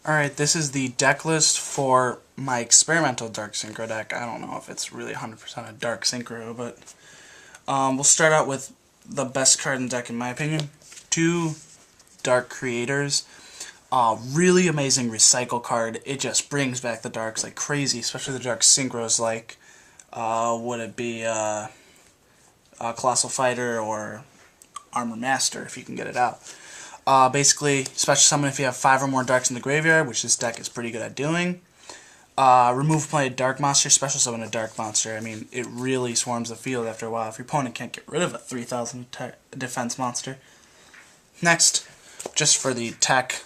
Alright, this is the deck list for my experimental Dark Synchro deck. I don't know if it's really 100% a Dark Synchro, but we'll start out with the best card in the deck in my opinion. 2 Dark Creators. Really amazing recycle card. It just brings back the Darks like crazy, especially the Dark Synchros like, would it be Colossal Fighter or Armor Master if you can get it out. Basically, special summon if you have 5 or more darks in the graveyard, which this deck is pretty good at doing. Remove play a dark monster, special summon a dark monster. I mean, it really swarms the field after a while if your opponent can't get rid of a 3000 defense monster. Next, just for the tech,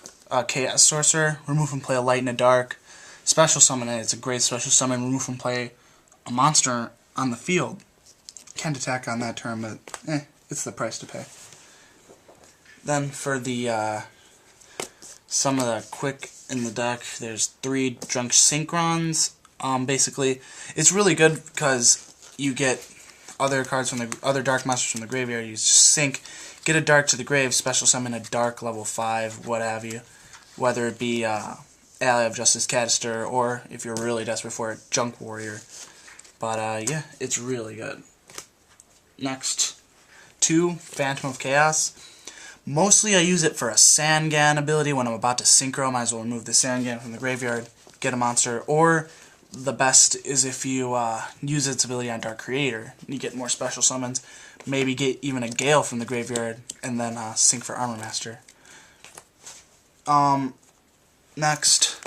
Chaos Sorcerer, remove and play a light and a dark. Special summon it, it's a great special summon. Remove and play a monster on the field. Can't attack on that turn, but it's the price to pay. Then for the some of the quick in the deck, there's 3 Dark Synchros. Basically, it's really good because you get other cards from the other dark monsters from the graveyard. You just sync, get a dark to the grave, special summon a dark level 5, what have you. Whether it be Ally of Justice Cadister or if you're really desperate for it, Junk Warrior. But yeah, it's really good. Next, 2 Phantom of Chaos. Mostly I use it for a Sangan ability when I'm about to Synchro. Might as well remove the Sangan from the graveyard, get a monster. Or the best is if you use its ability on Dark Creator. You get more special summons. Maybe get even a Gale from the graveyard and then sync for Armor Master. Next,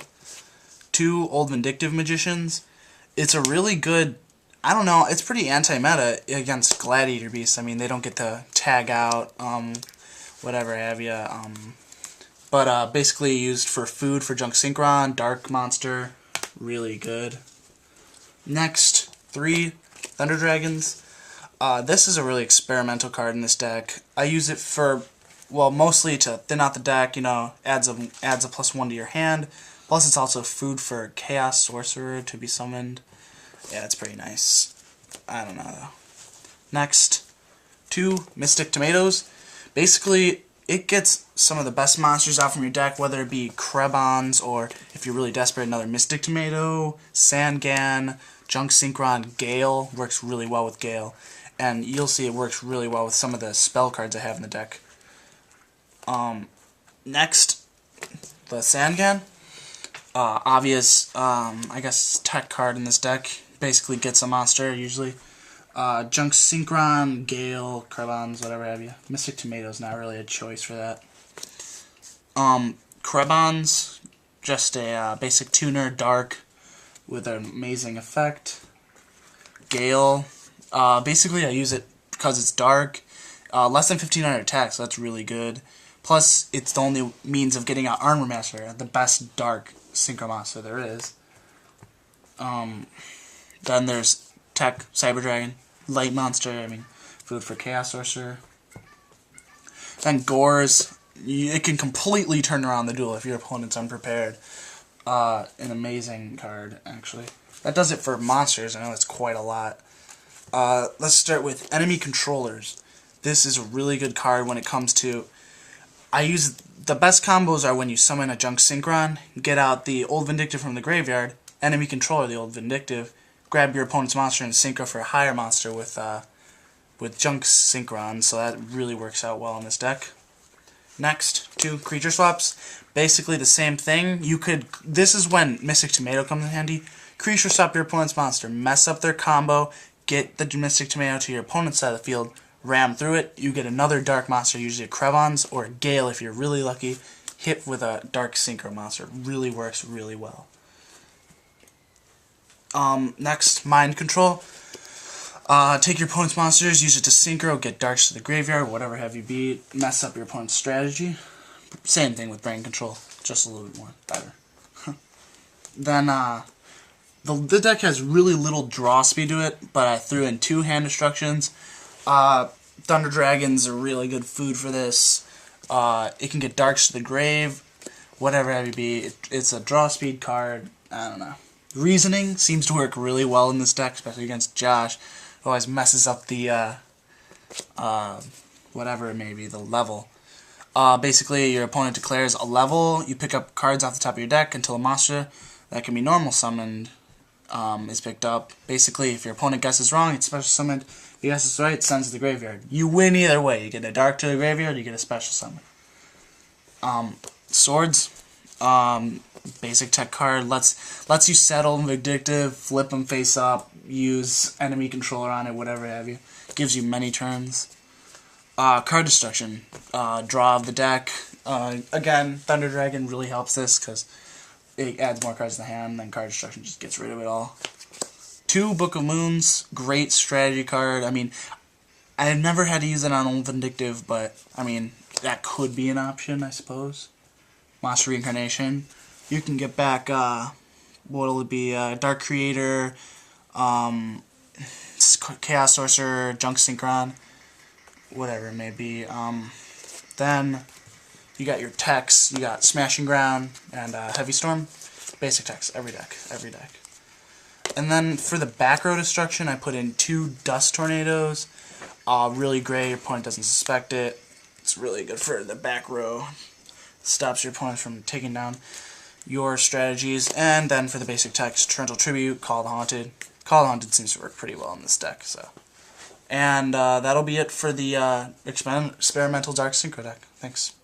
2 Old Vindictive Magicians. It's a really good, I don't know, it's pretty anti-meta against Gladiator Beasts. I mean, they don't get to tag out, whatever have you. But basically used for food for Junk Synchron, Dark Monster, really good. Next, 3 Thunder Dragons. This is a really experimental card in this deck. I use it for, well, mostly to thin out the deck. You know, adds a +1 to your hand. Plus, it's also food for Chaos Sorcerer to be summoned. Yeah, it's pretty nice. I don't know though. Next, 2 Mystic Tomatoes. Basically, it gets some of the best monsters out from your deck, whether it be Krebons or, if you're really desperate, another Mystic Tomato, Sangan, Junk Synchron, Gale. Works really well with Gale. And you'll see it works really well with some of the spell cards I have in the deck. Next, the Sangan. Obvious, I guess, tech card in this deck. Basically gets a monster, usually. Junk Synchron, Gale, Krebons, whatever have you. Mystic Tomato's not really a choice for that. Krebons, just a basic tuner, dark, with an amazing effect. Gale, basically I use it because it's dark. Less than 1500 attack, so that's really good. Plus, it's the only means of getting an Armor Master, the best dark Synchro monster there is. Then there's Tech, Cyber Dragon, Light Monster, I mean, food for Chaos Sorcerer. Then Gores, it can completely turn around the duel if your opponent's unprepared. An amazing card, actually. That does it for monsters. I know it's quite a lot. Let's start with Enemy Controllers. This is a really good card when it comes to... the best combos are when you summon a Junk Synchron, get out the Old Vindictive from the graveyard, Enemy Controller the Old Vindictive, grab your opponent's monster and synchro for a higher monster with Junk Synchron, so that really works out well in this deck. Next, 2 creature swaps. Basically the same thing. This is when Mystic Tomato comes in handy. Creature swap your opponent's monster, mess up their combo, get the Mystic Tomato to your opponent's side of the field, ram through it, you get another dark monster, usually a Krebons or a Gale if you're really lucky, hit with a Dark Synchro monster. Really works really well. Next, Mind Control. Take your opponent's monsters, use it to Synchro, get darks to the graveyard, whatever have you be, mess up your opponent's strategy. Same thing with Brain Control, just a little bit more better. Then, the deck has really little draw speed to it, but I threw in 2 hand destructions. Thunder Dragons are really good food for this. It can get darks to the grave, whatever have you be. It's a draw speed card, I don't know. Reasoning seems to work really well in this deck, especially against Josh, who always messes up the, whatever it may be, the level. Basically, your opponent declares a level. You pick up cards off the top of your deck until a monster that can be normal summoned is picked up. Basically, if your opponent guesses wrong, it's special summoned. If he guesses right, it sends to the graveyard. You win either way. You get a dark to the graveyard, you get a special summon. Swords. Basic tech card. Lets you settle Vindictive, flip them face up, use enemy controller on it, whatever have you. Gives you many turns. Card destruction. Draw of the deck. Again, Thunder Dragon really helps this because it adds more cards to the hand, and then card destruction just gets rid of it all. 2 Book of Moons. Great strategy card. I mean, I've never had to use it on Vindictive, but I mean, that could be an option, I suppose. Monster Reincarnation. You can get back, what'll it be, Dark Creator, Chaos Sorcerer, Junk Synchron, whatever it may be. Then you got your techs. You got Smashing Ground and Heavy Storm. Basic techs, every deck. And then for the back row destruction, I put in 2 Dust Tornadoes. Really great. Your opponent doesn't suspect it. It's really good for the back row. Stops your opponent from taking down your strategies. And then for the basic text, Torrential Tribute, Call the Haunted. Call the Haunted seems to work pretty well in this deck. And that'll be it for the experimental Dark Synchro deck. Thanks.